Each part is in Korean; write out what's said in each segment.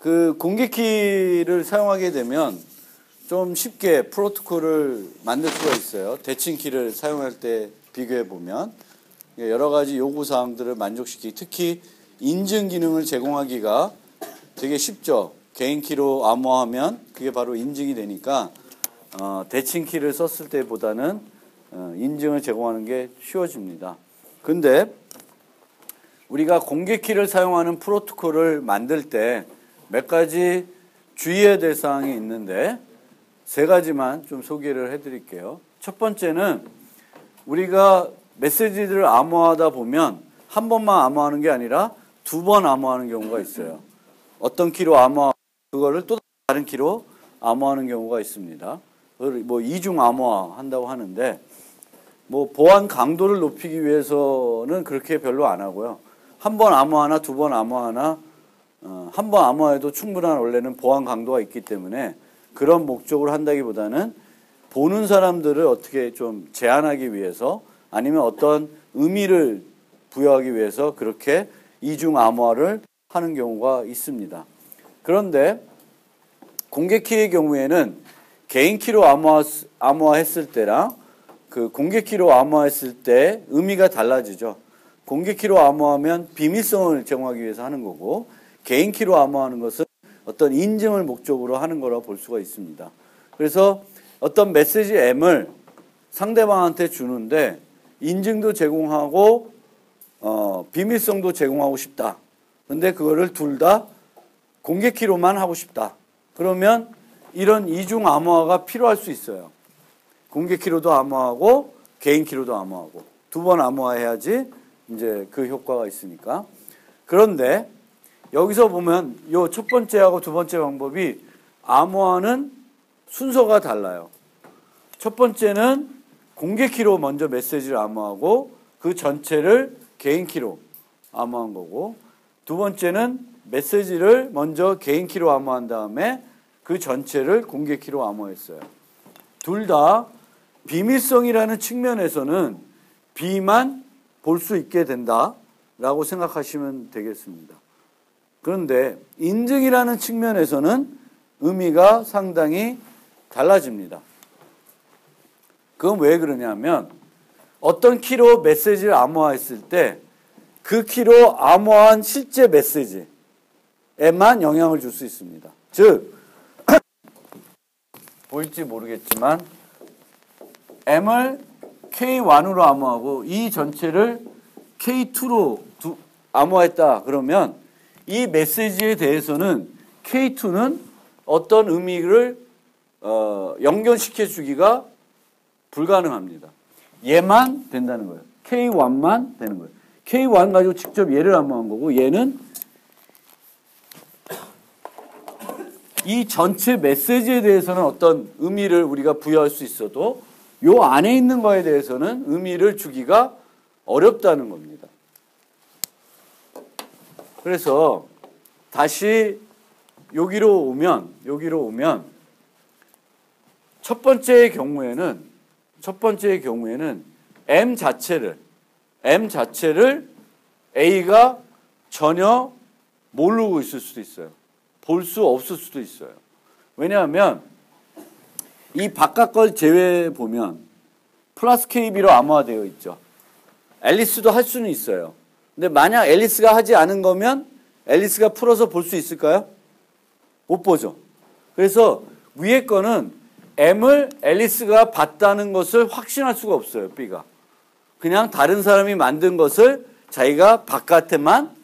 그 공개키를 사용하게 되면 좀 쉽게 프로토콜을 만들 수가 있어요. 대칭키를 사용할 때 비교해 보면 여러 가지 요구 사항들을 만족시키기, 특히 인증 기능을 제공하기가 되게 쉽죠. 개인키로 암호화하면 그게 바로 인증이 되니까 대칭키를 썼을 때보다는 인증을 제공하는 게 쉬워집니다. 근데 우리가 공개키를 사용하는 프로토콜을 만들 때 몇 가지 주의해야 될 사항이 있는데 세 가지만 좀 소개를 해드릴게요. 첫 번째는 우리가 메시지들을 암호하다 보면 한 번만 암호하는 게 아니라 두 번 암호하는 경우가 있어요. 어떤 키로 암호하고 그거를 또 다른 키로 암호하는 경우가 있습니다. 뭐 이중 암호화 한다고 하는데 뭐 보안 강도를 높이기 위해서는 그렇게 별로 안 하고요. 한 번 암호하나 두 번 암호하나 한 번 암호해도 충분한 원래는 보안 강도가 있기 때문에 그런 목적으로 한다기보다는 보는 사람들을 어떻게 좀 제한하기 위해서 아니면 어떤 의미를 부여하기 위해서 그렇게 이중 암호화를 하는 경우가 있습니다. 그런데 공개키의 경우에는 개인키로 암호화했을 때랑 그 공개키로 암호화했을 때 의미가 달라지죠. 공개키로 암호하면 비밀성을 제공하기 위해서 하는 거고 개인키로 암호하는 것은 어떤 인증을 목적으로 하는 거라고 볼 수가 있습니다. 그래서 어떤 메시지 M을 상대방한테 주는데 인증도 제공하고 비밀성도 제공하고 싶다. 근데 그거를 둘 다 공개키로만 하고 싶다. 그러면 이런 이중 암호화가 필요할 수 있어요. 공개키로도 암호하고 개인키로도 암호하고 두 번 암호화해야지 이제 그 효과가 있으니까. 그런데 여기서 보면 요 첫 번째하고 두 번째 방법이 암호화는 순서가 달라요. 첫 번째는 공개키로 먼저 메시지를 암호하고 그 전체를 개인키로 암호한 거고 두 번째는 메시지를 먼저 개인키로 암호한 다음에 그 전체를 공개키로 암호했어요. 둘 다 비밀성이라는 측면에서는 B만 볼 수 있게 된다라고 생각하시면 되겠습니다. 그런데 인증이라는 측면에서는 의미가 상당히 달라집니다. 그건 왜 그러냐면 어떤 키로 메시지를 암호화했을 때 그 키로 암호한 실제 메시지에만 영향을 줄 수 있습니다. 즉 보일지 모르겠지만 M을 K1으로 암호하고 이 전체를 K2로 암호했다 그러면 이 메시지에 대해서는 K2는 어떤 의미를 연결시켜 주기가 불가능합니다. 얘만 된다는 거예요. K1만 되는 거예요. K1 가지고 직접 얘를 암호한 거고 얘는 이 전체 메시지에 대해서는 어떤 의미를 우리가 부여할 수 있어도 요 안에 있는 거에 대해서는 의미를 주기가 어렵다는 겁니다. 그래서 다시 여기로 오면 첫 번째의 경우에는 M 자체를 A가 전혀 모르고 있을 수도 있어요. 볼 수 없을 수도 있어요. 왜냐하면 이 바깥 걸 제외해 보면 플러스 KB로 암호화되어 있죠. 앨리스도 할 수는 있어요. 근데 만약 앨리스가 하지 않은 거면 앨리스가 풀어서 볼 수 있을까요? 못 보죠. 그래서 위에 거는 M을 앨리스가 봤다는 것을 확신할 수가 없어요. B가. 그냥 다른 사람이 만든 것을 자기가 바깥에만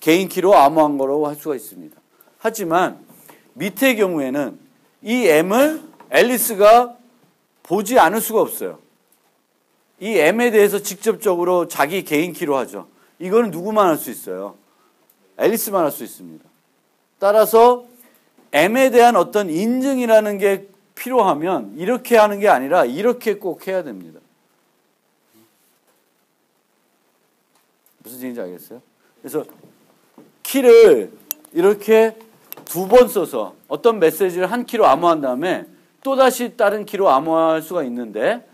개인키로 암호한 거라고 할 수가 있습니다. 하지만 밑의 경우에는 이 M을 앨리스가 보지 않을 수가 없어요. 이 M에 대해서 직접적으로 자기 개인키로 하죠. 이거는 누구만 할 수 있어요? 앨리스만 할 수 있습니다. 따라서 M에 대한 어떤 인증이라는 게 필요하면 이렇게 하는 게 아니라 이렇게 꼭 해야 됩니다. 무슨 얘기인지 알겠어요? 그래서 키를 이렇게 두 번 써서 어떤 메시지를 한 키로 암호한 다음에 또다시 다른 키로 암호할 수가 있는데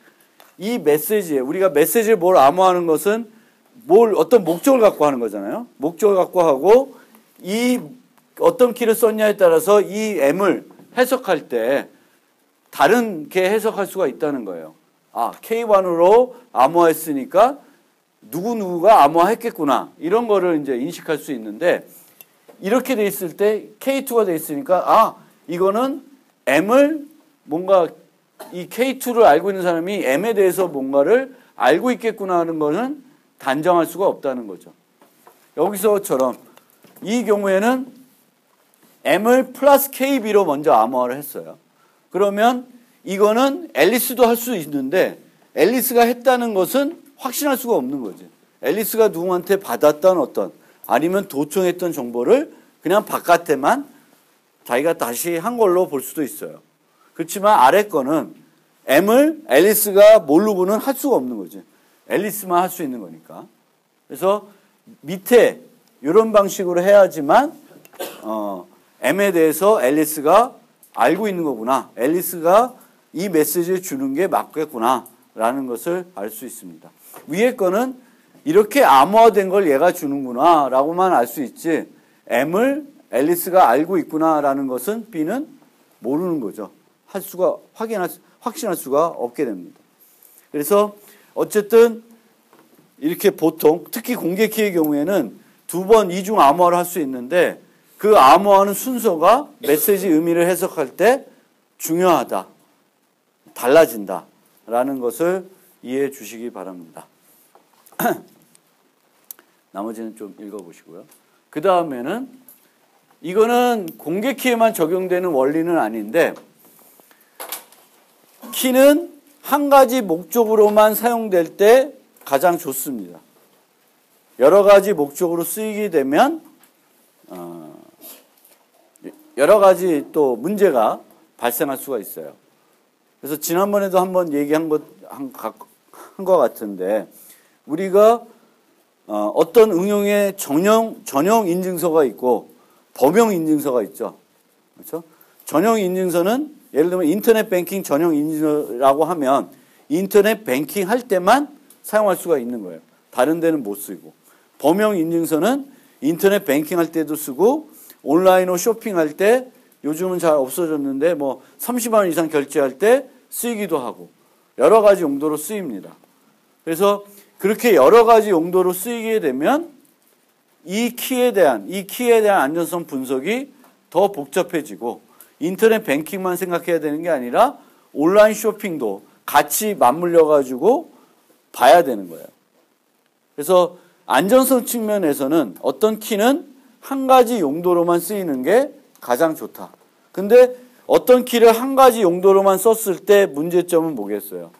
이 메시지에 우리가 메시지를 뭘 암호하는 것은 어떤 목적을 갖고 하는 거잖아요. 목적을 갖고 하고 이 어떤 키를 썼냐에 따라서 이 M을 해석할 때 다른게 해석할 수가 있다는 거예요. 아, K1으로 암호화했으니까 누구누구가 암호화했겠구나. 이런 거를 이제 인식할 수 있는데, 이렇게 돼 있을 때 K2가 돼 있으니까, 아, 이거는 M을 뭔가 이 K2를 알고 있는 사람이 M에 대해서 뭔가를 알고 있겠구나 하는 거는 단정할 수가 없다는 거죠. 여기서처럼 이 경우에는 M을 플러스 KB로 먼저 암호화를 했어요. 그러면 이거는 앨리스도 할 수 있는데 앨리스가 했다는 것은 확신할 수가 없는 거지. 앨리스가 누구한테 받았던 어떤 아니면 도청했던 정보를 그냥 바깥에만 자기가 다시 한 걸로 볼 수도 있어요. 그렇지만 아래 거는 M을 앨리스가 모르고는 할 수가 없는 거지. 앨리스만 할 수 있는 거니까. 그래서 밑에 이런 방식으로 해야지만 M에 대해서 앨리스가 알고 있는 거구나. 앨리스가 이 메시지를 주는 게 맞겠구나 라는 것을 알 수 있습니다. 위에 거는 이렇게 암호화된 걸 얘가 주는구나 라고만 알 수 있지, M을 앨리스가 알고 있구나 라는 것은 B는 모르는 거죠. 확신할 수가 없게 됩니다. 그래서 어쨌든 이렇게 보통 특히 공개 키의 경우에는 두 번 이중 암호화를 할 수 있는데, 그 암호화하는 순서가 메시지 의미를 해석할 때 중요하다, 달라진다 라는 것을 이해해 주시기 바랍니다. 나머지는 좀 읽어보시고요. 그 다음에는 이거는 공개 키에만 적용되는 원리는 아닌데, 키는 한 가지 목적으로만 사용될 때 가장 좋습니다. 여러 가지 목적으로 쓰이게 되면 여러 가지 또 문제가 발생할 수가 있어요. 그래서 지난번에도 한번 얘기한 것 같은데, 우리가 어떤 응용의 전용 인증서가 있고 범용 인증서가 있죠. 그렇죠? 전용 인증서는 예를 들면 인터넷 뱅킹 전용 인증서라고 하면 인터넷 뱅킹 할 때만 사용할 수가 있는 거예요. 다른 데는 못 쓰고. 범용 인증서는 인터넷 뱅킹 할 때도 쓰고 온라인으로 쇼핑할 때, 요즘은 잘 없어졌는데 뭐 30만 원 이상 결제할 때 쓰이기도 하고 여러 가지 용도로 쓰입니다. 그래서 그렇게 여러 가지 용도로 쓰이게 되면 이 키에 대한 안전성 분석이 더 복잡해지고, 인터넷 뱅킹만 생각해야 되는 게 아니라 온라인 쇼핑도 같이 맞물려 가지고 봐야 되는 거예요. 그래서 안전성 측면에서는 어떤 키는 한 가지 용도로만 쓰이는 게 가장 좋다. 근데 어떤 키를 한 가지 용도로만 썼을 때 문제점은 뭐겠어요?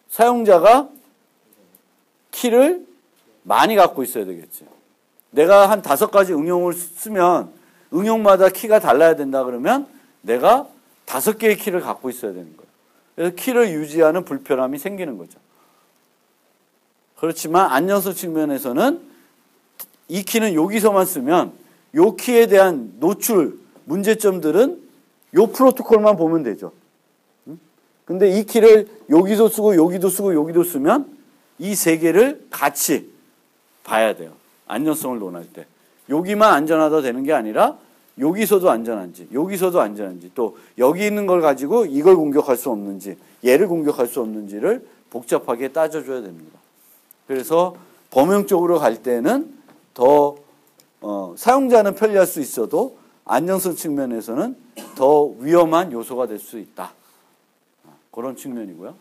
사용자가 키를 많이 갖고 있어야 되겠죠. 내가 한 5가지 응용을 쓰면 응용마다 키가 달라야 된다 그러면 내가 5개의 키를 갖고 있어야 되는 거예요. 그래서 키를 유지하는 불편함이 생기는 거죠. 그렇지만 안전성 측면에서는 이 키는 여기서만 쓰면 이 키에 대한 노출 문제점들은 이 프로토콜만 보면 되죠. 근데 이 키를 여기도 쓰고 여기도 쓰고 여기도 쓰면 이 세 개를 같이 봐야 돼요. 안전성을 논할 때. 여기만 안전하다 되는 게 아니라 여기서도 안전한지, 여기서도 안전한지, 또 여기 있는 걸 가지고 이걸 공격할 수 없는지, 얘를 공격할 수 없는지를 복잡하게 따져줘야 됩니다. 그래서 범용적으로 갈 때는 더 사용자는 편리할 수 있어도 안전성 측면에서는 더 위험한 요소가 될 수 있다. 그런 측면이고요.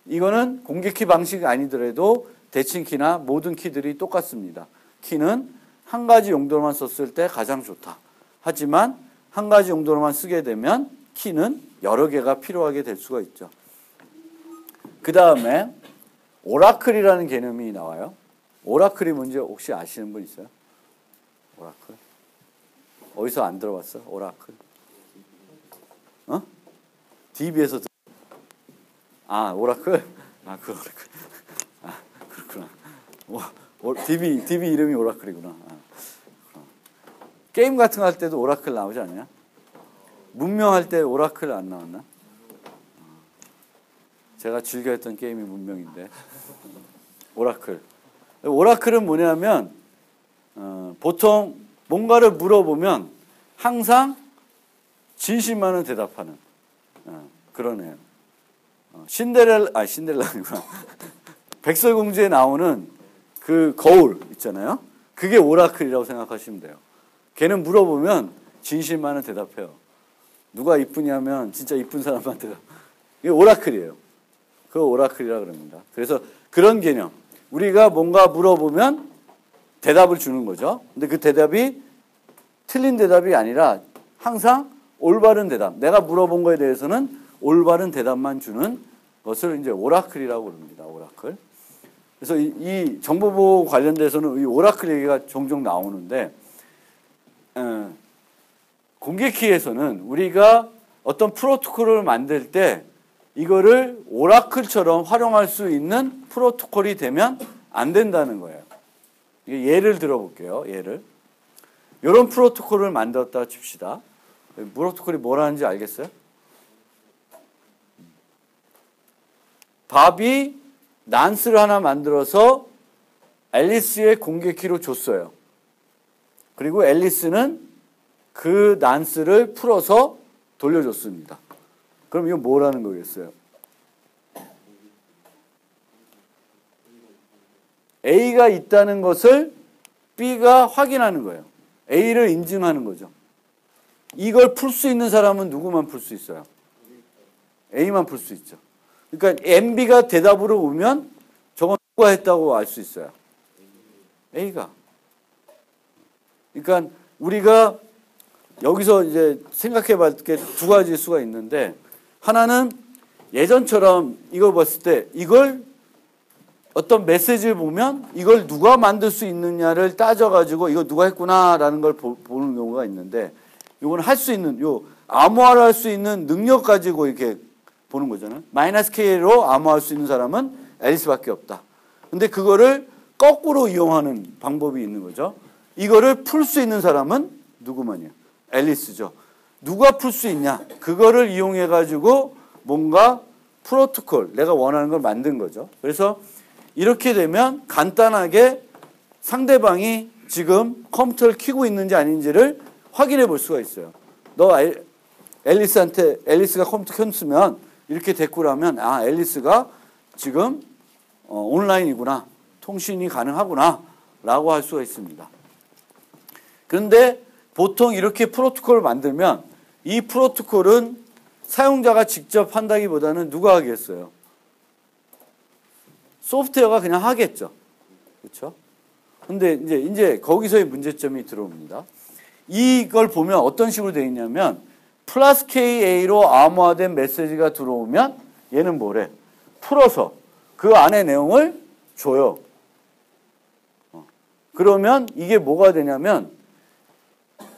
이거는 공개키 방식이 아니더라도 대칭키나 모든 키들이 똑같습니다. 키는 한 가지 용도로만 썼을 때 가장 좋다. 하지만 한 가지 용도로만 쓰게 되면 키는 여러 개가 필요하게 될 수가 있죠. 그 다음에 오라클이라는 개념이 나와요. 오라클이 뭔지 혹시 아시는 분 있어요? 오라클? 어디서 안 들어봤어? 오라클? DB에서 오라클? 그 오라클. 그렇구나. DB 이름이 오라클이구나. 게임 같은 거 할 때도 오라클 나오지 않냐? 문명할 때 오라클 안 나왔나? 제가 즐겨 했던 게임이 문명인데. 오라클. 오라클은 뭐냐면 보통 뭔가를 물어보면 항상 진실만을 대답하는 그런 애예요. 신데렐라 아니구나. 백설공주에 나오는 그 거울 있잖아요. 그게 오라클이라고 생각하시면 돼요. 걔는 물어보면 진실만을 대답해요. 누가 이쁘냐면 진짜 이쁜 사람만 대답. 이게 오라클이에요. 그거 오라클이라고 그럽니다. 그래서 그런 개념. 우리가 뭔가 물어보면 대답을 주는 거죠. 근데 그 대답이 틀린 대답이 아니라 항상 올바른 대답. 내가 물어본 거에 대해서는 올바른 대답만 주는 것을 이제 오라클이라고 그럽니다. 오라클. 그래서 이 정보보호 관련돼서는 이 오라클 얘기가 종종 나오는데, 공개키에서는 우리가 어떤 프로토콜을 만들 때 이거를 오라클처럼 활용할 수 있는 프로토콜이 되면 안 된다는 거예요. 예를 들어볼게요. 예를. 이런 프로토콜을 만들었다 칩시다. 프로토콜이 뭐라는지 알겠어요? 밥이 난스를 하나 만들어서 앨리스의 공개키로 줬어요. 그리고 앨리스는 그 난스를 풀어서 돌려줬습니다. 그럼 이거 뭐라는 거겠어요? A가 있다는 것을 B가 확인하는 거예요. A를 인증하는 거죠. 이걸 풀 수 있는 사람은 누구만 풀 수 있어요? A만 풀 수 있죠. 그러니까 MB가 대답으로 오면 저건 누가 했다고 알 수 있어요? A가. 그러니까 우리가 여기서 이제 생각해 볼 게 두 가지일 수가 있는데, 하나는 예전처럼 이걸 봤을 때 이걸 어떤 메시지를 보면 이걸 누가 만들 수 있느냐를 따져가지고 이거 누가 했구나라는 걸 보는 경우가 있는데, 이건 할 수 있는, 암호화를 할 수 있는 능력 가지고 이렇게 보는 거잖아요. 마이너스 K로 암호화할 수 있는 사람은 앨리스밖에 없다. 근데 그거를 거꾸로 이용하는 방법이 있는 거죠. 이거를 풀 수 있는 사람은 누구만이에요? 앨리스죠. 누가 풀 수 있냐? 그거를 이용해가지고 뭔가 프로토콜, 내가 원하는 걸 만든 거죠. 그래서 이렇게 되면 간단하게 상대방이 지금 컴퓨터를 켜고 있는지 아닌지를 확인해 볼 수가 있어요. 너 앨리스가 컴퓨터 켰으면 이렇게 댓글 하면, 아, 앨리스가 지금 온라인이구나, 통신이 가능하구나 라고 할 수가 있습니다. 그런데 보통 이렇게 프로토콜을 만들면 이 프로토콜은 사용자가 직접 한다기보다는 누가 하겠어요? 소프트웨어가 그냥 하겠죠. 그렇죠? 근데 이제 거기서의 문제점이 들어옵니다. 이걸 보면 어떤 식으로 되어 있냐면, 플러스 KA로 암호화된 메시지가 들어오면 얘는 뭐래? 풀어서 그 안에 내용을 줘요. 그러면 이게 뭐가 되냐면,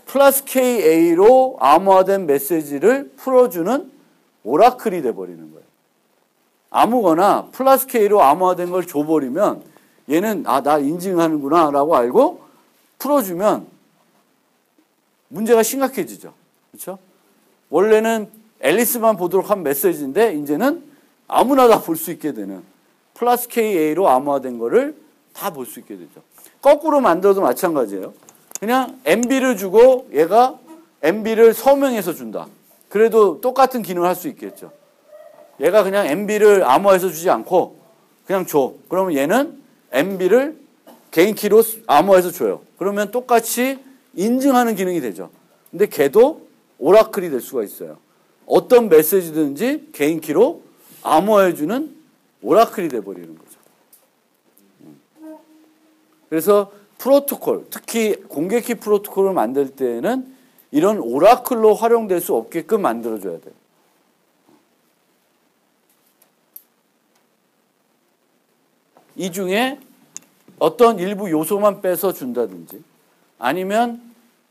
플러스 KA로 암호화된 메시지를 풀어주는 오라클이 돼버리는 거예요. 아무거나 플러스 K로 암호화된 걸 줘버리면 얘는 나 인증하는구나 라고 알고 풀어주면 문제가 심각해지죠. 그렇죠? 원래는 앨리스만 보도록 한 메시지인데 이제는 아무나 다 볼 수 있게 되는, 플러스 KA로 암호화된 거를 다 볼 수 있게 되죠. 거꾸로 만들어도 마찬가지예요. 그냥 MB를 주고 얘가 MB를 서명해서 준다. 그래도 똑같은 기능을 할 수 있겠죠. 얘가 그냥 MB를 암호화해서 주지 않고 그냥 줘. 그러면 얘는 MB를 개인키로 암호화해서 줘요. 그러면 똑같이 인증하는 기능이 되죠. 근데 걔도 오라클이 될 수가 있어요. 어떤 메시지든지 개인키로 암호화해주는 오라클이 돼버리는 거죠. 그래서 프로토콜, 특히 공개키 프로토콜을 만들 때는 이런 오라클로 활용될 수 없게끔 만들어줘야 돼요. 이 중에 어떤 일부 요소만 빼서 준다든지, 아니면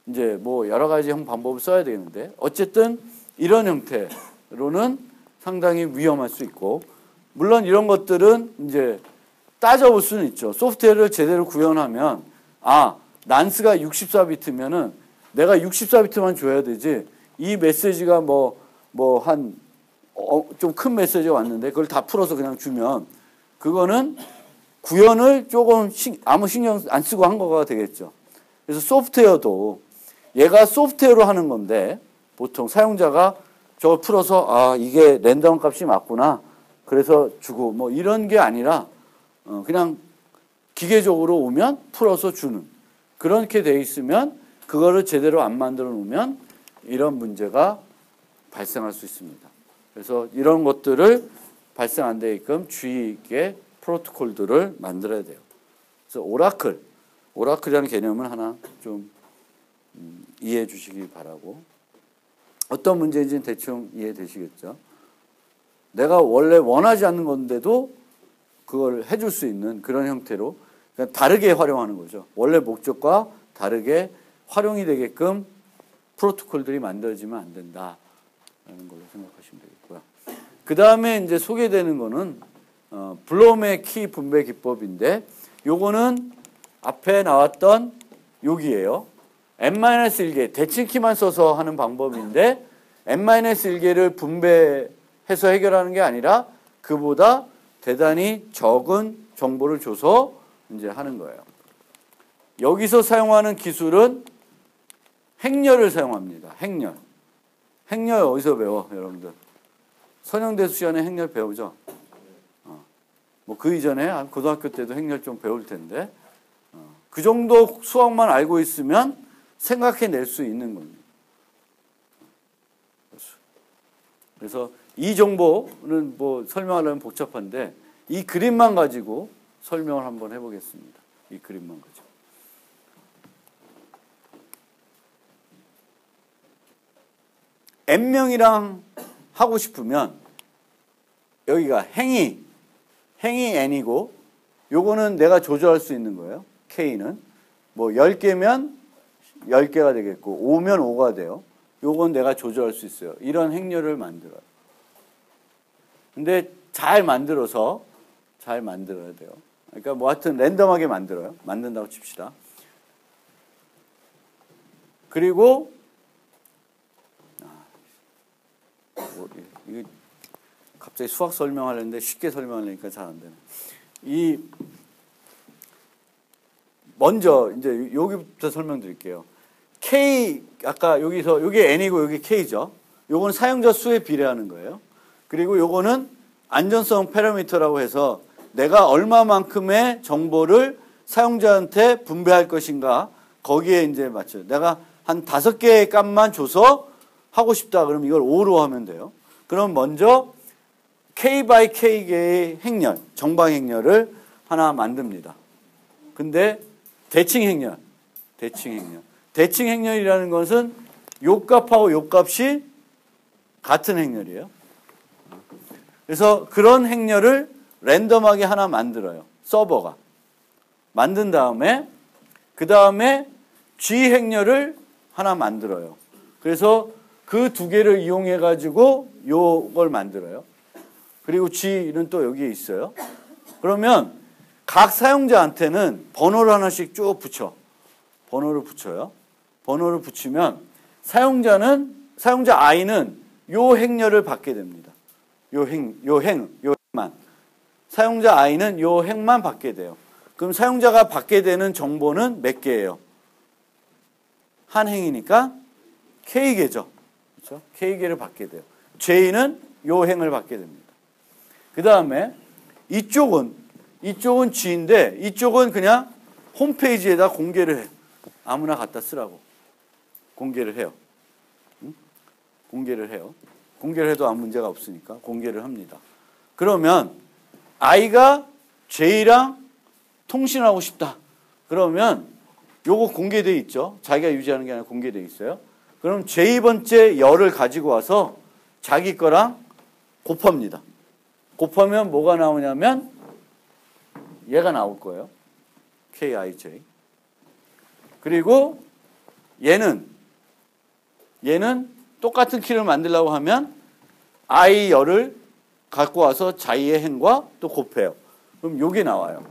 이제 뭐 여러 가지 방법을 써야 되는데, 어쨌든 이런 형태로는 상당히 위험할 수 있고, 물론 이런 것들은 이제 따져볼 수는 있죠. 소프트웨어를 제대로 구현하면, 난스가 64비트면은 내가 64비트만 줘야 되지, 이 메시지가 좀 큰 메시지가 왔는데 그걸 다 풀어서 그냥 주면 그거는 구현을 조금 아무 신경 안 쓰고 한 거가 되겠죠. 그래서 소프트웨어도 얘가 소프트웨어로 하는 건데 보통 사용자가 저걸 풀어서 이게 랜덤 값이 맞구나. 그래서 주고 뭐 이런 게 아니라 그냥 기계적으로 오면 풀어서 주는 그렇게 돼 있으면 그거를 제대로 안 만들어 놓으면 이런 문제가 발생할 수 있습니다. 그래서 이런 것들을 발생 안 되게끔 주의 있게 프로토콜들을 만들어야 돼요. 그래서 오라클이라는 개념을 하나 좀 이해해 주시기 바라고. 어떤 문제인지는 대충 이해되시겠죠? 내가 원래 원하지 않는 건데도 그걸 해줄 수 있는 그런 형태로 그러니까 다르게 활용하는 거죠. 원래 목적과 다르게 활용이 되게끔 프로토콜들이 만들어지면 안 된다라는 걸로 생각하시면 되겠고요. 그 다음에 이제 소개되는 거는 블롬의 키 분배 기법인데 요거는 앞에 나왔던 여기에요. n-1개 대칭키만 써서 하는 방법인데 n-1개를 분배해서 해결하는 게 아니라 그보다 대단히 적은 정보를 줘서 이제 하는 거예요. 여기서 사용하는 기술은 행렬을 사용합니다. 행렬. 행렬 어디서 배워, 여러분들? 선형대수 시간에 행렬 배우죠? 뭐 그 이전에 고등학교 때도 행렬 좀 배울 텐데 그 정도 수학만 알고 있으면 생각해낼 수 있는 겁니다. 그래서 이 정보는 뭐 설명하려면 복잡한데 이 그림만 가지고 설명을 한번 해보겠습니다. 이 그림만 가지고. n명이랑 하고 싶으면 여기가 행이 n이고 요거는 내가 조절할 수 있는 거예요. k는 뭐 10개면 10개가 되겠고 5면 5가 돼요. 요건 내가 조절할 수 있어요. 이런 행렬을 만들어요. 근데 잘 만들어야 돼요. 그러니까 뭐 하여튼 랜덤하게 만들어요. 만든다고 칩시다. 그리고 이거 갑자기 수학 설명하려는데 쉽게 설명하려니까 잘 안 되네. 먼저 이제 여기부터 설명드릴게요. K 아까 여기서 여기 N이고 여기 K죠. 요건 사용자 수에 비례하는 거예요. 그리고 요거는 안전성 파라미터라고 해서 내가 얼마만큼의 정보를 사용자한테 분배할 것인가 거기에 이제 맞춰요. 내가 한 5개의 값만 줘서 하고 싶다 그러면 이걸 5로 하면 돼요. 그럼 먼저 K by K개의 행렬, 정방 행렬을 하나 만듭니다. 근데 대칭 행렬이라는 것은 요 값하고 요 값이 같은 행렬이에요. 그래서 그런 행렬을 랜덤하게 하나 만들어요. 서버가. 만든 다음에 그 다음에 G 행렬을 하나 만들어요. 그래서 그 두 개를 이용해 가지고 요걸 만들어요. 그리고 G는 또 여기에 있어요. 그러면 각 사용자한테는 번호를 하나씩 쭉 붙여. 번호를 붙여요. 번호를 붙이면 사용자 I는 요 행렬을 받게 됩니다. 요 행만. 사용자 I는 요 행만 받게 돼요. 그럼 사용자가 받게 되는 정보는 몇 개예요? 한 행이니까 K개죠. 그렇죠? K개를 받게 돼요. J는 요 행을 받게 됩니다. 그 다음에 이쪽은 G인데 이쪽은 그냥 홈페이지에다 공개를 해요. 아무나 갖다 쓰라고. 공개를 해요. 응? 공개를 해요. 공개를 해도 아무 문제가 없으니까 공개를 합니다. 그러면 I가 J랑 통신하고 싶다. 그러면 요거 공개되어 있죠. 자기가 유지하는 게 아니라 공개되어 있어요. 그럼 J번째 열을 가지고 와서 자기 거랑 곱합니다. 곱하면 뭐가 나오냐면 얘가 나올 거예요. KIJ. 그리고 얘는 똑같은 키를 만들려고 하면 I 열을 갖고 와서 자기의 행과 또 곱해요. 그럼 요게 나와요.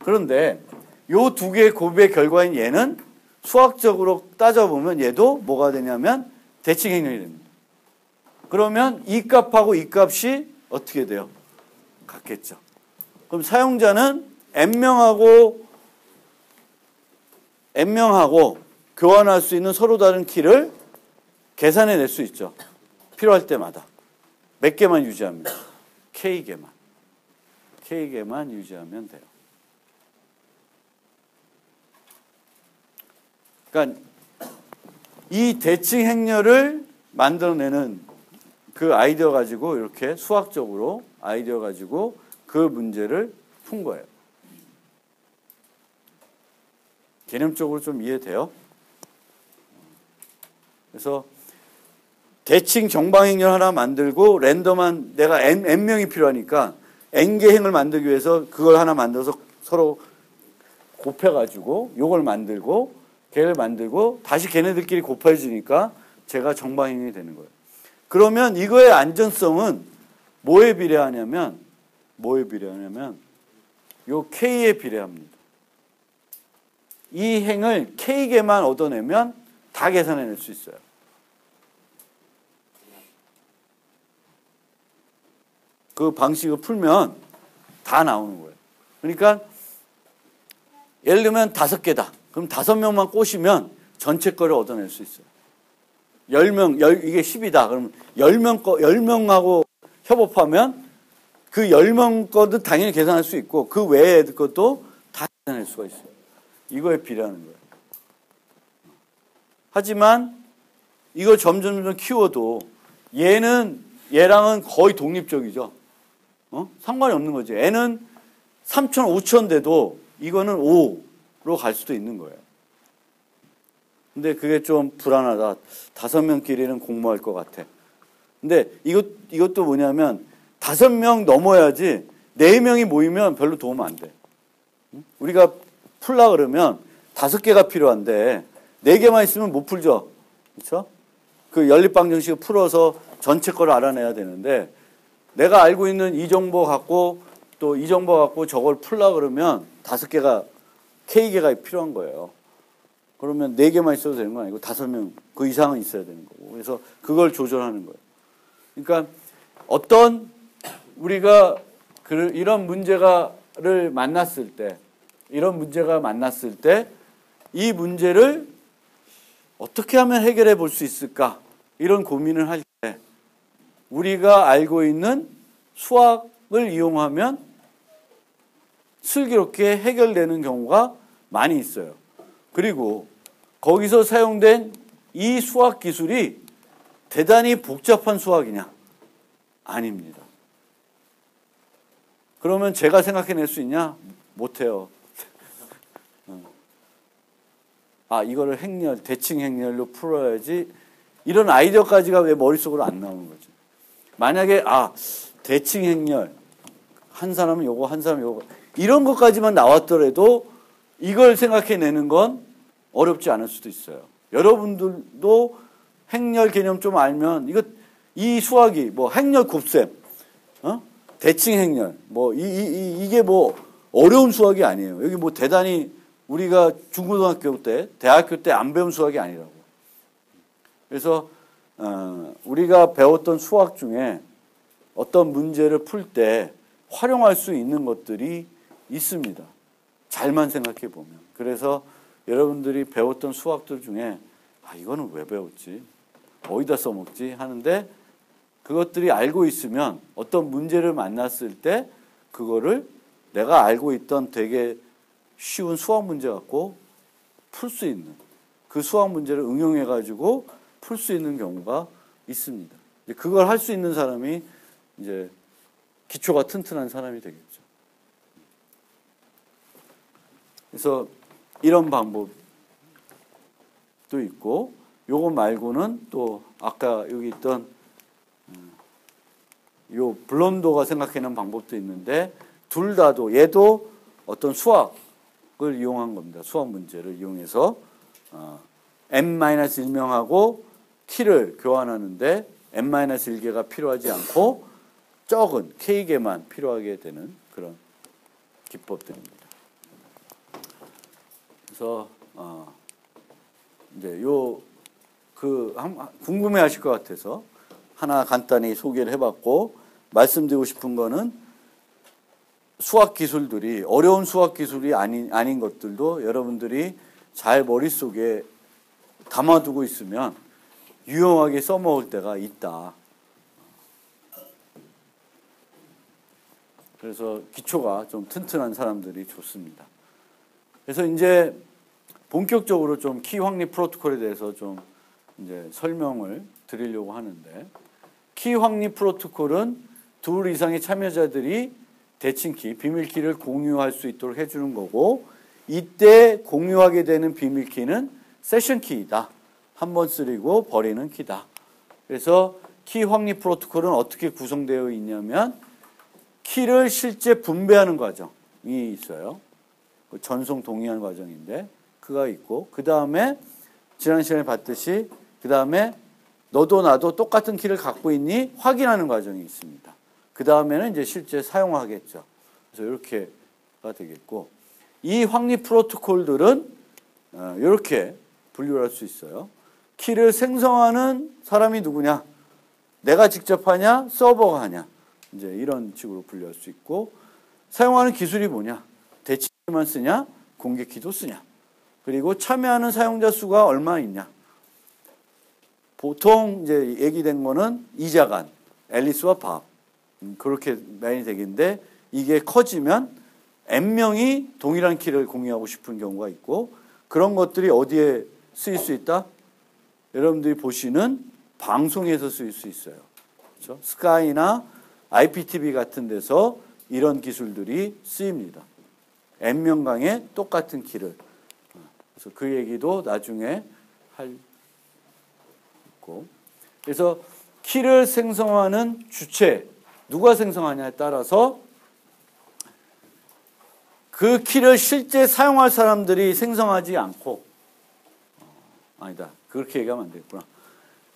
그런데 요 두 개의 곱의 결과인 얘는 수학적으로 따져보면 얘도 뭐가 되냐면 대칭 행렬이 됩니다. 그러면 이 값하고 이 값이 어떻게 돼요? 같겠죠. 그럼 사용자는 n명하고 n명하고 교환할 수 있는 서로 다른 키를 계산해 낼 수 있죠. 필요할 때마다. 몇 개만 유지합니다. K개만. K개만 유지하면 돼요. 그러니까 이 대칭 행렬을 만들어내는 그 아이디어 가지고 이렇게 수학적으로 아이디어 가지고 그 문제를 푼 거예요. 개념적으로 좀 이해돼요? 그래서 대칭 정방행렬 하나 만들고 랜덤한 내가 n명이 필요하니까 n개 행을 만들기 위해서 그걸 하나 만들어서 서로 곱해가지고 요걸 만들고 걔를 만들고 다시 걔네들끼리 곱해지니까 제가 정방행렬이 되는 거예요. 그러면 이거의 안전성은 뭐에 비례하냐면 요 K에 비례합니다. 이 행을 K개만 얻어내면 다 계산해낼 수 있어요. 그 방식을 풀면 다 나오는 거예요. 그러니까 예를 들면 5개다. 그럼 5명만 꼬시면 전체 거를 얻어낼 수 있어요. 10명, 이게 10이다. 그럼 10명하고 협업하면 그 10명 것도 당연히 계산할 수 있고 그 외의 것도 다 계산할 수가 있어요. 이거에 비례하는 거예요. 하지만 이걸 점점 키워도 얘랑은 거의 독립적이죠. 상관이 없는 거지. N은 3천, 5천 돼도 이거는 5로 갈 수도 있는 거예요. 근데 그게 좀 불안하다. 5명끼리는 공모할 것 같아. 근데 이것도 뭐냐면 5명 넘어야지 4명이 모이면 별로 도움 안 돼. 우리가 풀라 그러면 5개가 필요한데 4개만 있으면 못 풀죠. 그렇죠? 그 연립방정식을 풀어서 전체 걸 알아내야 되는데 내가 알고 있는 이 정보 갖고 또 이 정보 갖고 저걸 풀라 그러면 5개가 K개가 필요한 거예요. 그러면 4개만 있어도 되는 건 아니고 5명 그 이상은 있어야 되는 거고. 그래서 그걸 조절하는 거예요. 그러니까 어떤 우리가 이런 문제를 만났을 때 이 문제를 어떻게 하면 해결해 볼 수 있을까? 이런 고민을 할 때 우리가 알고 있는 수학을 이용하면 슬기롭게 해결되는 경우가 많이 있어요. 그리고 거기서 사용된 이 수학 기술이 대단히 복잡한 수학이냐? 아닙니다. 그러면 제가 생각해낼 수 있냐? 못해요. 이거를 대칭 행렬로 풀어야지. 이런 아이디어까지가 왜 머릿속으로 안 나오는 거지? 만약에, 대칭 행렬. 한 사람은 요거, 한 사람은 요거. 이런 것까지만 나왔더라도 이걸 생각해내는 건 어렵지 않을 수도 있어요. 여러분들도 행렬 개념 좀 알면, 이 수학이, 행렬 곱셈, 대칭 행렬, 이게 어려운 수학이 아니에요. 여기 대단히 우리가 중고등학교 때, 대학교 때 안 배운 수학이 아니라고. 그래서, 우리가 배웠던 수학 중에 어떤 문제를 풀 때 활용할 수 있는 것들이 있습니다. 잘만 생각해 보면. 그래서 여러분들이 배웠던 수학들 중에, 이거는 왜 배웠지? 어디다 써먹지? 하는데 그것들이 알고 있으면 어떤 문제를 만났을 때 그거를 내가 알고 있던 되게 쉬운 수학 문제 갖고 풀 수 있는 그 수학 문제를 응용해 가지고 풀 수 있는 경우가 있습니다. 그걸 할 수 있는 사람이 이제 기초가 튼튼한 사람이 되겠죠. 그래서 이런 방법도 있고 요거 말고는 또 아까 여기 있던 요 블럼도가 생각해낸 방법도 있는데 둘 다도 얘도 어떤 수학을 이용한 겁니다. 수학 문제를 이용해서 n-1명하고 키를 교환하는데 n-1개가 필요하지 않고 적은 k개만 필요하게 되는 그런 기법들입니다. 그래서 이제 궁금해하실 것 같아서 하나 간단히 소개를 해봤고 말씀드리고 싶은 거는 수학 기술들이 어려운 수학 기술이 아닌 것들도 여러분들이 잘 머릿속에 담아두고 있으면 유용하게 써먹을 때가 있다. 그래서 기초가 좀 튼튼한 사람들이 좋습니다. 그래서 이제 본격적으로 좀 키 확립 프로토콜에 대해서 좀 이제 설명을 드리려고 하는데, 키 확립 프로토콜은 둘 이상의 참여자들이 대칭키, 비밀키를 공유할 수 있도록 해주는 거고, 이때 공유하게 되는 비밀키는 세션 키이다. 한 번 쓰리고 버리는 키다. 그래서 키 확립 프로토콜은 어떻게 구성되어 있냐면, 키를 실제 분배하는 과정이 있어요. 전송 동의하는 과정인데 그가 있고, 그 다음에 지난 시간에 봤듯이 그 다음에 너도 나도 똑같은 키를 갖고 있니 확인하는 과정이 있습니다. 그 다음에는 이제 실제 사용하겠죠. 그래서 이렇게가 되겠고, 이 확립 프로토콜들은 이렇게 분류를 할 수 있어요. 키를 생성하는 사람이 누구냐? 내가 직접 하냐? 서버가 하냐? 이제 이런 식으로 분류할 수 있고, 사용하는 기술이 뭐냐? 대칭키만 쓰냐? 공개키도 쓰냐? 그리고 참여하는 사용자 수가 얼마 있냐? 보통 이제 얘기된 거는 이자간, 앨리스와 밥. 그렇게 많이 되겠는데, 이게 커지면 N명이 동일한 키를 공유하고 싶은 경우가 있고, 그런 것들이 어디에 쓰일 수 있다? 여러분들이 보시는 방송에서 쓰일 수 있어요. 그렇죠? 스카이나 IPTV 같은 데서 이런 기술들이 쓰입니다. N명강의 똑같은 키를. 그래서 그 얘기도 나중에 할 있고. 그래서 키를 생성하는 주체, 누가 생성하냐에 따라서 그 키를 실제 사용할 사람들이 생성하지 않고, 아니다. 그렇게 얘기하면 안 되겠구나.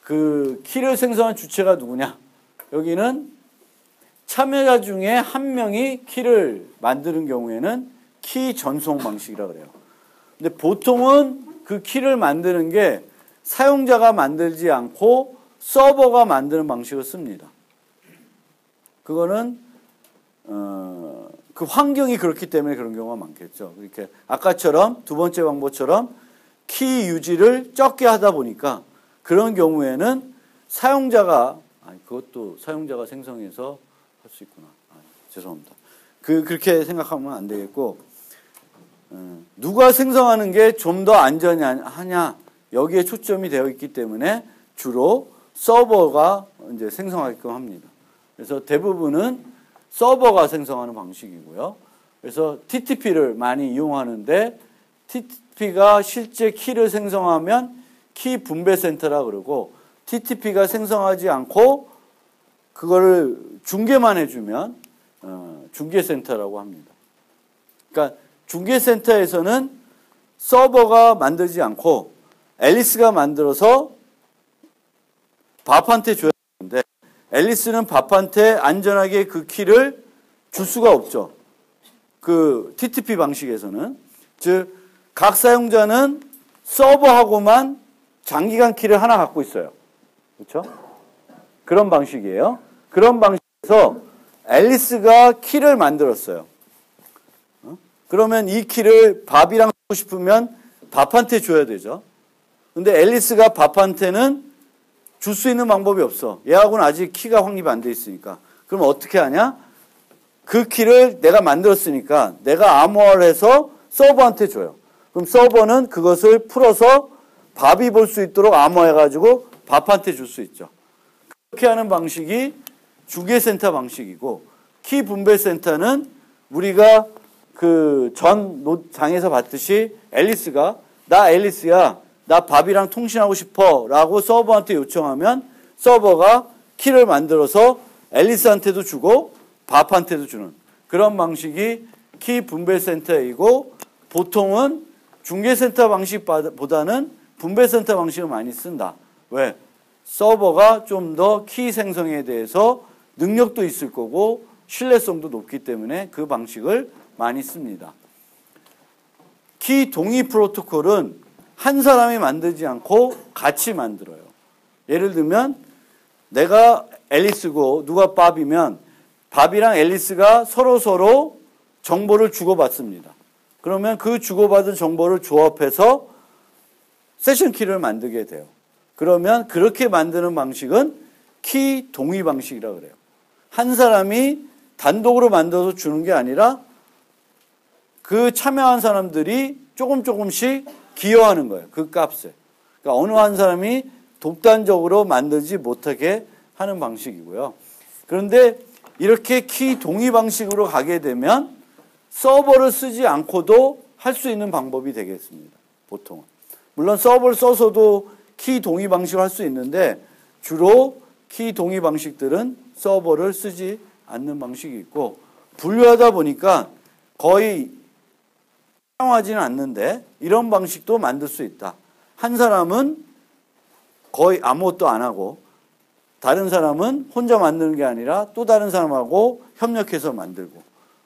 그 키를 생성한 주체가 누구냐? 여기는 참여자 중에 한 명이 키를 만드는 경우에는 키 전송 방식이라고 그래요. 근데 보통은 그 키를 만드는 게 사용자가 만들지 않고 서버가 만드는 방식을 씁니다. 그거는 그 환경이 그렇기 때문에 그런 경우가 많겠죠. 이렇게 아까처럼 두 번째 방법처럼 키 유지를 적게 하다 보니까 그런 경우에는 사용자가, 그것도 사용자가 생성해서 할 수 있구나. 죄송합니다. 그렇게 생각하면 안 되겠고, 누가 생성하는 게 좀 더 안전하냐, 여기에 초점이 되어 있기 때문에 주로 서버가 이제 생성하게끔 합니다. 그래서 대부분은 서버가 생성하는 방식이고요. 그래서 TTP를 많이 이용하는데, TTP가 실제 키를 생성하면 키 분배 센터라 그러고, TTP가 생성하지 않고 그거를 중계만 해주면 중계센터라고 합니다. 그러니까 중계센터에서는 서버가 만들지 않고 앨리스가 만들어서 밥한테 줘야 되는데, 앨리스는 밥한테 안전하게 그 키를 줄 수가 없죠. 그 TTP 방식에서는. 즉, 각 사용자는 서버하고만 장기간 키를 하나 갖고 있어요. 그렇죠? 그런 방식이에요. 그런 방식에서 앨리스가 키를 만들었어요. 그러면 이 키를 밥이랑 쓰고 싶으면 밥한테 줘야 되죠. 근데 앨리스가 밥한테는 줄 수 있는 방법이 없어. 얘하고는 아직 키가 확립 안 돼 있으니까. 그럼 어떻게 하냐? 그 키를 내가 만들었으니까 내가 암호화해서 서버한테 줘요. 그럼 서버는 그것을 풀어서 밥이 볼 수 있도록 암호화해가지고 밥한테 줄 수 있죠. 그렇게 하는 방식이 중계센터 방식이고, 키 분배센터는 우리가 그 전 장에서 봤듯이 앨리스가 나 앨리스야, 나 밥이랑 통신하고 싶어 라고 서버한테 요청하면 서버가 키를 만들어서 앨리스한테도 주고 밥한테도 주는 그런 방식이 키 분배센터이고, 보통은 중계센터 방식보다는 분배센터 방식을 많이 쓴다. 왜? 서버가 좀 더 키 생성에 대해서 능력도 있을 거고 신뢰성도 높기 때문에 그 방식을 많이 씁니다. 키 동의 프로토콜은 한 사람이 만들지 않고 같이 만들어요. 예를 들면 내가 앨리스고 누가 밥이면 밥이랑 앨리스가 서로 정보를 주고받습니다. 그러면 그 주고받은 정보를 조합해서 세션 키를 만들게 돼요. 그러면 그렇게 만드는 방식은 키 동의 방식이라고 그래요. 한 사람이 단독으로 만들어서 주는 게 아니라 그 참여한 사람들이 조금씩 기여하는 거예요. 그 값에. 그러니까 어느 한 사람이 독단적으로 만들지 못하게 하는 방식이고요. 그런데 이렇게 키 동의 방식으로 가게 되면 서버를 쓰지 않고도 할 수 있는 방법이 되겠습니다. 보통은. 물론 서버를 써서도 키 동의 방식을 할 수 있는데 주로 키 동의 방식들은 서버를 쓰지 않는 방식이 있고 분류하다 보니까 거의 사용하지는 않는데 이런 방식도 만들 수 있다. 한 사람은 거의 아무것도 안 하고 다른 사람은 혼자 만드는 게 아니라 또 다른 사람하고 협력해서 만들고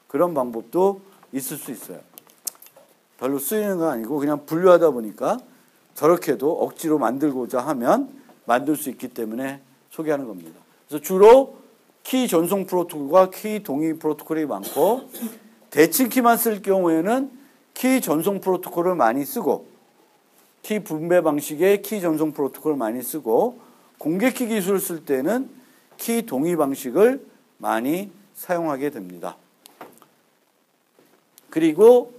그런 방법도 있을 수 있어요. 별로 쓰이는 건 아니고 그냥 분류하다 보니까 저렇게도 억지로 만들고자 하면 만들 수 있기 때문에 소개하는 겁니다. 그래서 주로 키 전송 프로토콜과 키 동의 프로토콜이 많고 대칭 키만 쓸 경우에는 키 전송 프로토콜을 많이 쓰고 키 분배 방식의 키 전송 프로토콜을 많이 쓰고 공개키 기술을 쓸 때는 키 동의 방식을 많이 사용하게 됩니다. 그리고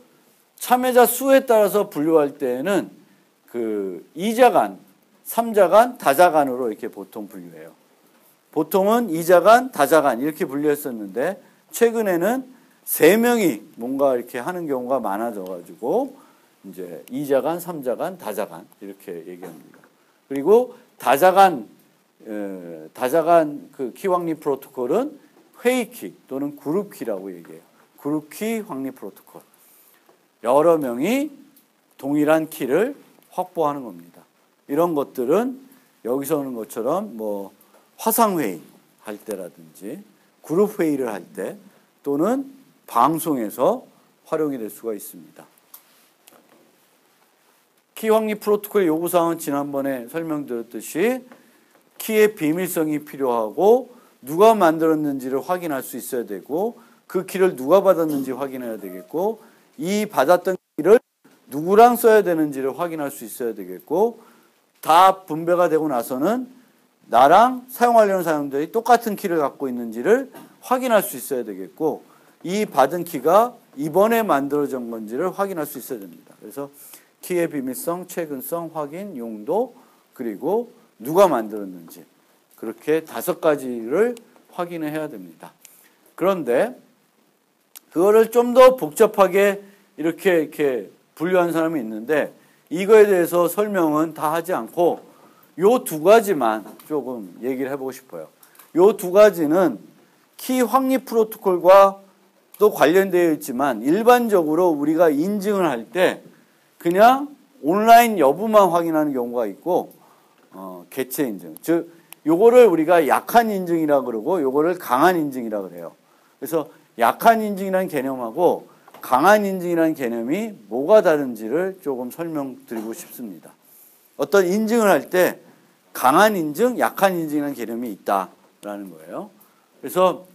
참여자 수에 따라서 분류할 때는 그 2자간, 3자간, 다자간으로 이렇게 보통 분류해요. 보통은 2자간, 다자간 이렇게 분류했었는데 최근에는 3명이 뭔가 이렇게 하는 경우가 많아져가지고 이제 2자간, 3자간, 다자간 이렇게 얘기합니다. 그리고 다자간 그 키 확립 프로토콜은 회의키 또는 그룹키라고 얘기해요. 그룹키 확립 프로토콜. 여러 명이 동일한 키를 확보하는 겁니다. 이런 것들은 여기서 하는 것처럼 뭐 화상회의 할 때라든지 그룹 회의를 할 때 또는 방송에서 활용이 될 수가 있습니다. 키 확립 프로토콜의 요구사항은 지난번에 설명드렸듯이 키의 비밀성이 필요하고 누가 만들었는지를 확인할 수 있어야 되고 그 키를 누가 받았는지 확인해야 되겠고 이 받았던 키를 누구랑 써야 되는지를 확인할 수 있어야 되겠고 다 분배가 되고 나서는 나랑 사용하려는 사람들이 똑같은 키를 갖고 있는지를 확인할 수 있어야 되겠고 이 받은 키가 이번에 만들어진 건지를 확인할 수 있어야 됩니다. 그래서 키의 비밀성, 최근성, 확인, 용도 그리고 누가 만들었는지 그렇게 5가지를 확인을 해야 됩니다. 그런데 그거를 좀 더 복잡하게 이렇게 분류한 사람이 있는데 이거에 대해서 설명은 다 하지 않고 요 2가지만 조금 얘기를 해보고 싶어요. 요 2가지는 키 확립 프로토콜과 또 관련되어 있지만 일반적으로 우리가 인증을 할 때 그냥 온라인 여부만 확인하는 경우가 있고 개체 인증, 즉 요거를 우리가 약한 인증이라고 그러고 요거를 강한 인증이라고 그래요. 그래서 약한 인증이라는 개념하고 강한 인증이라는 개념이 뭐가 다른지를 조금 설명드리고 싶습니다. 어떤 인증을 할 때 강한 인증, 약한 인증이라는 개념이 있다라는 거예요. 그래서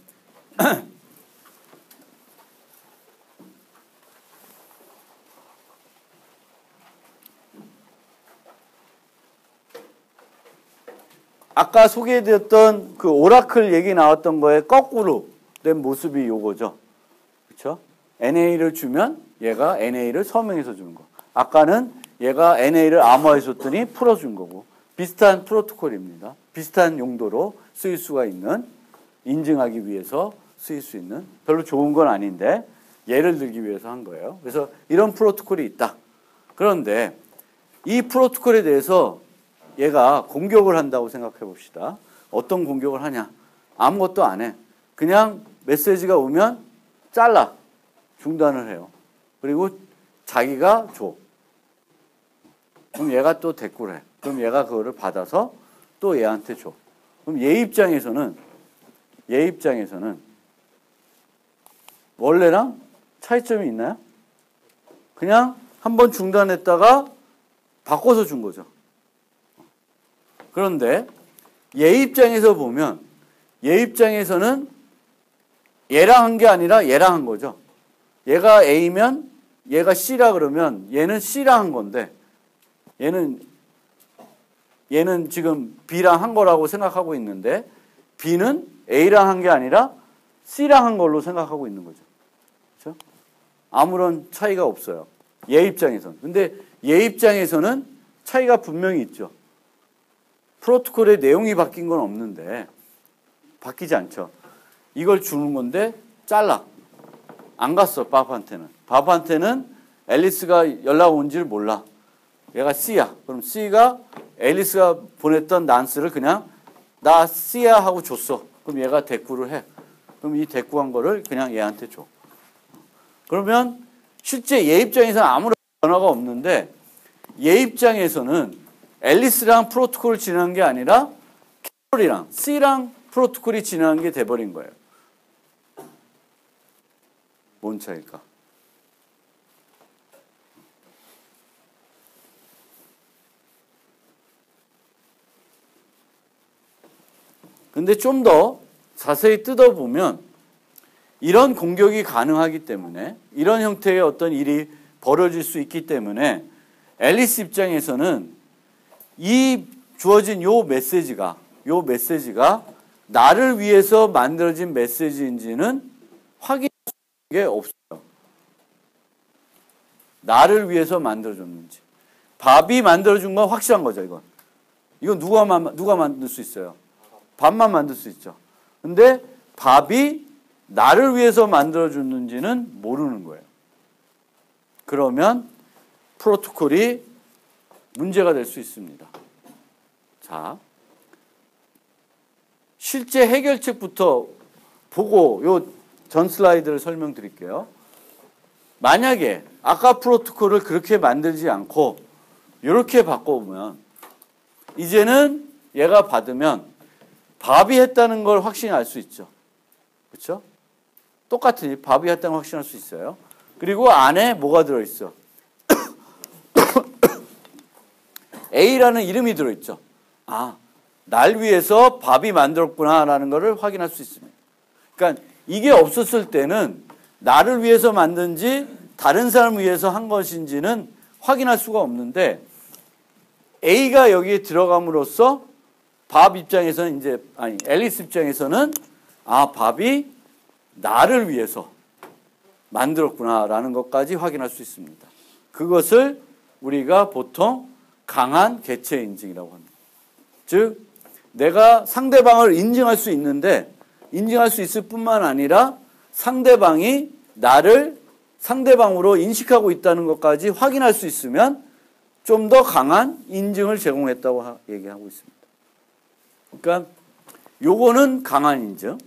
아까 소개해드렸던 그 오라클 얘기 나왔던 거에 거꾸로 된 모습이 요거죠. 그렇죠? NA를 주면 얘가 NA를 서명해서 주는 거. 아까는 얘가 NA를 암호화해서 줬더니 풀어준 거고. 비슷한 프로토콜입니다. 비슷한 용도로 쓰일 수가 있는, 인증하기 위해서 쓰일 수 있는, 별로 좋은 건 아닌데 예를 들기 위해서 한 거예요. 그래서 이런 프로토콜이 있다. 그런데 이 프로토콜에 대해서 얘가 공격을 한다고 생각해 봅시다. 어떤 공격을 하냐? 아무것도 안 해. 그냥 메시지가 오면 잘라. 중단을 해요. 그리고 자기가 줘. 그럼 얘가 또 대꾸를 해. 그럼 얘가 그거를 받아서 또 얘한테 줘. 그럼 얘 입장에서는 원래랑 차이점이 있나요? 그냥 한번 중단했다가 바꿔서 준 거죠. 그런데 얘 입장에서 보면 얘 입장에서는 얘랑 한 게 아니라 얘랑 한 거죠. 얘가 A면 얘가 C라 그러면 얘는 C랑 한 건데 얘는 지금 B랑 한 거라고 생각하고 있는데 B는 A랑 한 게 아니라 C랑 한 걸로 생각하고 있는 거죠. 그렇죠? 아무런 차이가 없어요. 얘 입장에서는. 근데 얘 입장에서는 차이가 분명히 있죠. 프로토콜의 내용이 바뀐 건 없는데 바뀌지 않죠. 이걸 주는 건데 잘라. 안 갔어, 밥한테는. 밥한테는 앨리스가 연락 온지를 몰라. 얘가 C야. 그럼 C가 앨리스가 보냈던 난스를 그냥 나 C야 하고 줬어. 그럼 얘가 대꾸를 해. 그럼 이 대꾸한 거를 그냥 얘한테 줘. 그러면 실제 얘 입장에서는 아무런 변화가 없는데 얘 입장에서는 앨리스랑 프로토콜을 진행한 게 아니라 캐롤이랑 C랑 프로토콜이 진행한 게 돼버린 거예요. 뭔 차이일까? 근데 좀 더 자세히 뜯어보면 이런 공격이 가능하기 때문에 이런 형태의 어떤 일이 벌어질 수 있기 때문에 앨리스 입장에서는 이 주어진 요 메시지가 나를 위해서 만들어진 메시지인지는 확인할 게 없어요. 나를 위해서 만들어줬는지. 밥이 만들어준 건 확실한 거죠, 이건 누가 만들 수 있어요? 밥만 만들 수 있죠. 근데 밥이 나를 위해서 만들어줬는지는 모르는 거예요. 그러면 프로토콜이 문제가 될 수 있습니다. 자, 실제 해결책부터 보고 요 전 슬라이드를 설명드릴게요. 만약에 아까 프로토콜을 그렇게 만들지 않고 이렇게 바꿔보면 이제는 얘가 받으면 밥이 했다는 걸 확신히 알 수 있죠. 그렇죠? 똑같으니 밥이 했다는 걸 확신할 수 있어요. 그리고 안에 뭐가 들어있어? A라는 이름이 들어있죠. 아, 날 위해서 밥이 만들었구나라는 것을 확인할 수 있습니다. 그러니까 이게 없었을 때는 나를 위해서 만든지 다른 사람을 위해서 한 것인지는 확인할 수가 없는데 A가 여기에 들어감으로써 밥 입장에서는 앨리스 입장에서는 아, 밥이 나를 위해서 만들었구나라는 것까지 확인할 수 있습니다. 그것을 우리가 보통 강한 개체 인증이라고 합니다. 즉, 내가 상대방을 인증할 수 있는데 인증할 수 있을 뿐만 아니라 상대방이 나를 상대방으로 인식하고 있다는 것까지 확인할 수 있으면 좀 더 강한 인증을 제공했다고 얘기하고 있습니다. 그러니까 요거는 강한 인증,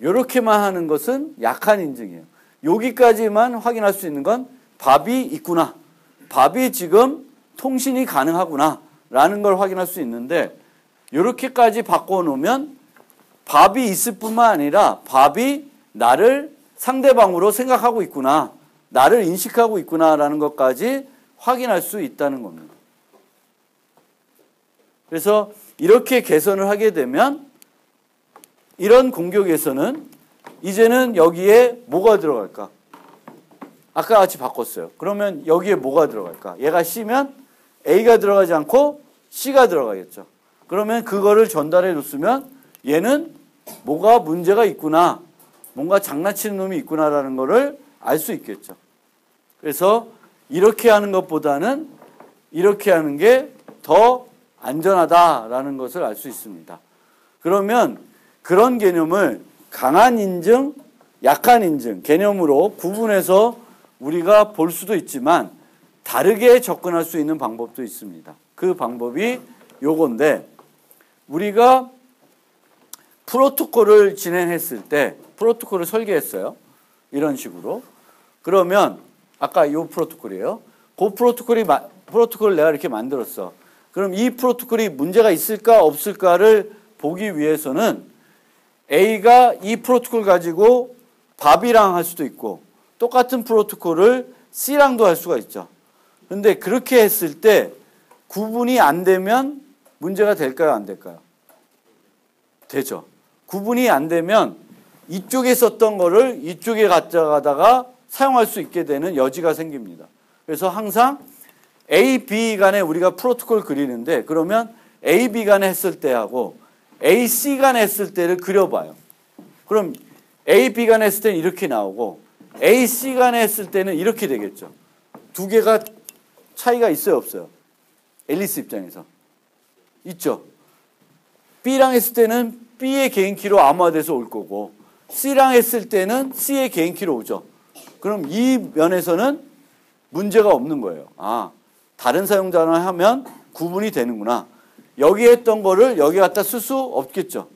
요렇게만 하는 것은 약한 인증이에요. 여기까지만 확인할 수 있는 건 밥이 있구나, 밥이 지금 통신이 가능하구나 라는 걸 확인할 수 있는데 요렇게까지 바꿔놓으면 밥이 있을 뿐만 아니라 밥이 나를 상대방으로 생각하고 있구나, 나를 인식하고 있구나라는 것까지 확인할 수 있다는 겁니다. 그래서 이렇게 개선을 하게 되면 이런 공격에서는 이제는 여기에 뭐가 들어갈까? 아까 같이 바꿨어요. 그러면 여기에 뭐가 들어갈까? 얘가 C면 A가 들어가지 않고 C가 들어가겠죠. 그러면 그거를 전달해 줬으면 얘는 뭐가 문제가 있구나, 뭔가 장난치는 놈이 있구나라는 거를 알 수 있겠죠. 그래서 이렇게 하는 것보다는 이렇게 하는 게 더 안전하다라는 것을 알 수 있습니다. 그러면 그런 개념을 강한 인증, 약한 인증 개념으로 구분해서 우리가 볼 수도 있지만 다르게 접근할 수 있는 방법도 있습니다. 그 방법이 요건데 우리가 프로토콜을 진행했을 때 프로토콜을 설계했어요. 이런 식으로. 그러면 아까 이 프로토콜이에요. 그 프로토콜을 내가 이렇게 만들었어. 그럼 이 프로토콜이 문제가 있을까 없을까를 보기 위해서는 A가 이 프로토콜 가지고 밥이랑 할 수도 있고 똑같은 프로토콜을 C랑도 할 수가 있죠. 근데 그렇게 했을 때 구분이 안 되면 문제가 될까요? 안 될까요? 되죠. 구분이 안 되면 이쪽에 썼던 거를 이쪽에 가져가다가 사용할 수 있게 되는 여지가 생깁니다. 그래서 항상 A, B 간에 우리가 프로토콜 그리는데 그러면 A, B 간에 했을 때하고 A, C 간에 했을 때를 그려봐요. 그럼 A, B 간에 했을 때는 이렇게 나오고 A, C 간에 했을 때는 이렇게 되겠죠. 두 개가 차이가 있어요, 없어요? 앨리스 입장에서. 있죠. B랑 했을 때는 B의 개인키로 암호화돼서 올 거고 C랑 했을 때는 C의 개인키로 오죠. 그럼 이 면에서는 문제가 없는 거예요. 아, 다른 사용자랑 하면 구분이 되는구나. 여기 했던 거를 여기 갖다 쓸 수 없겠죠.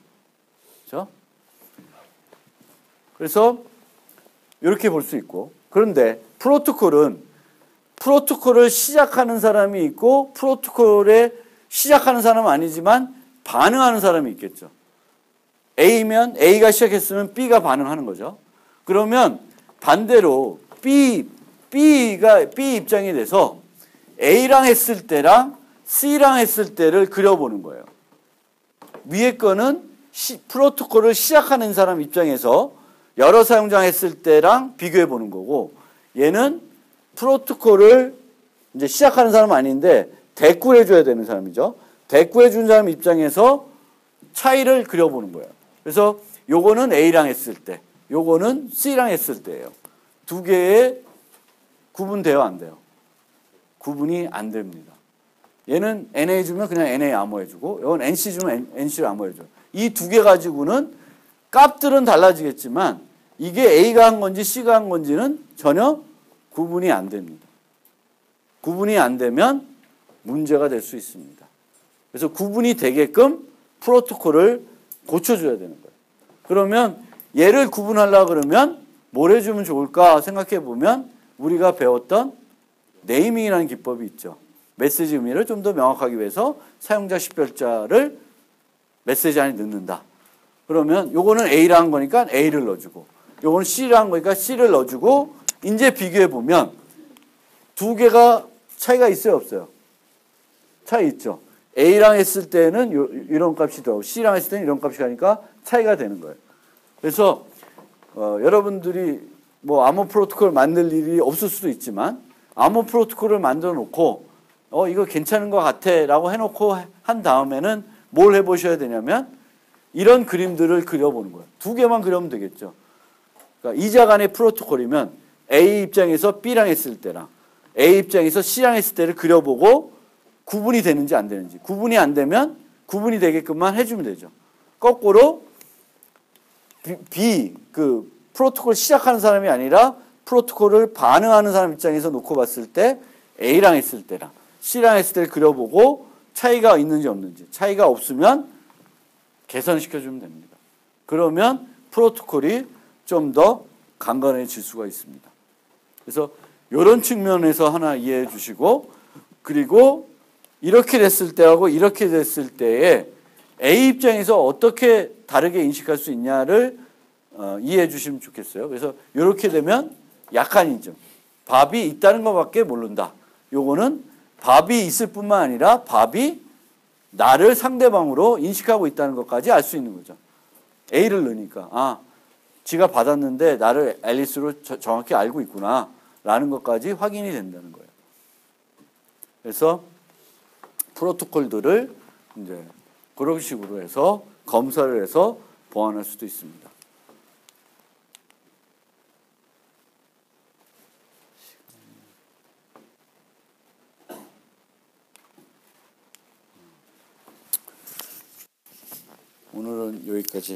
그렇죠? 그래서 이렇게 볼 수 있고 그런데 프로토콜을 시작하는 사람이 있고 프로토콜에 시작하는 사람은 아니지만 반응하는 사람이 있겠죠. A면 A가 시작했으면 B가 반응하는 거죠. 그러면 반대로 B 입장이 돼서 A랑 했을 때랑 C랑 했을 때를 그려보는 거예요. 위에 거는 프로토콜을 시작하는 사람 입장에서 여러 사용자 했을 때랑 비교해 보는 거고 얘는 프로토콜을 이제 시작하는 사람은 아닌데 대꾸를 해줘야 되는 사람이죠. 대꾸해 준 사람 입장에서 차이를 그려보는 거예요. 그래서 요거는 A랑 했을 때, 요거는 C랑 했을 때예요. 두 개의 구분돼요, 안 돼요? 구분이 안 됩니다. 얘는 NA 주면 그냥 NA 암호해주고, 이건 NC 주면 NC를 암호해줘요. 이 두 개 가지고는 값들은 달라지겠지만 이게 A가 한 건지 C가 한 건지는 전혀 구분이 안 됩니다. 구분이 안 되면 문제가 될 수 있습니다. 그래서 구분이 되게끔 프로토콜을 고쳐줘야 되는 거예요. 그러면 얘를 구분하려고 그러면 뭘 해주면 좋을까 생각해 보면 우리가 배웠던 네이밍이라는 기법이 있죠. 메시지 의미를 좀 더 명확하기 위해서 사용자 식별자를 메시지 안에 넣는다. 그러면 요거는 A라 한 거니까 A를 넣어주고 요거는 C라 한 거니까 C를 넣어주고 이제 비교해 보면 두 개가 차이가 있어요, 없어요? 차이 있죠. A랑 했을 때는 이런 값이 들어가고 C랑 했을 때는 이런 값이 가니까 차이가 되는 거예요. 그래서 여러분들이 뭐 암호 프로토콜 만들 일이 없을 수도 있지만 암호 프로토콜을 만들어 놓고 이거 괜찮은 것 같아 라고 해놓고 한 다음에는 뭘 해보셔야 되냐면 이런 그림들을 그려보는 거예요. 두 개만 그려면 되겠죠. 그러니까 이자 간의 프로토콜이면 A 입장에서 B랑 했을 때랑 A 입장에서 C랑 했을 때를 그려보고 구분이 되는지 안 되는지. 구분이 안 되면 구분이 되게끔만 해주면 되죠. 거꾸로 B, 그 프로토콜 시작하는 사람이 아니라 프로토콜을 반응하는 사람 입장에서 놓고 봤을 때 A랑 했을 때랑 C랑 했을 때를 그려보고 차이가 있는지 없는지. 차이가 없으면 개선시켜주면 됩니다. 그러면 프로토콜이 좀 더 간단해질 수가 있습니다. 그래서 이런 측면에서 하나 이해해 주시고 그리고 이렇게 됐을 때하고 이렇게 됐을 때에 A 입장에서 어떻게 다르게 인식할 수 있냐를 이해해 주시면 좋겠어요. 그래서 이렇게 되면 약한 인증. 밥이 있다는 것밖에 모른다. 요거는 밥이 있을 뿐만 아니라 밥이 나를 상대방으로 인식하고 있다는 것까지 알 수 있는 거죠. A를 넣으니까 지가 받았는데 나를 앨리스로 정확히 알고 있구나 라는 것까지 확인이 된다는 거예요. 그래서 프로토콜들을 이제 그런 식으로 해서 검사를 해서 보완할 수도 있습니다. 오늘은 여기까지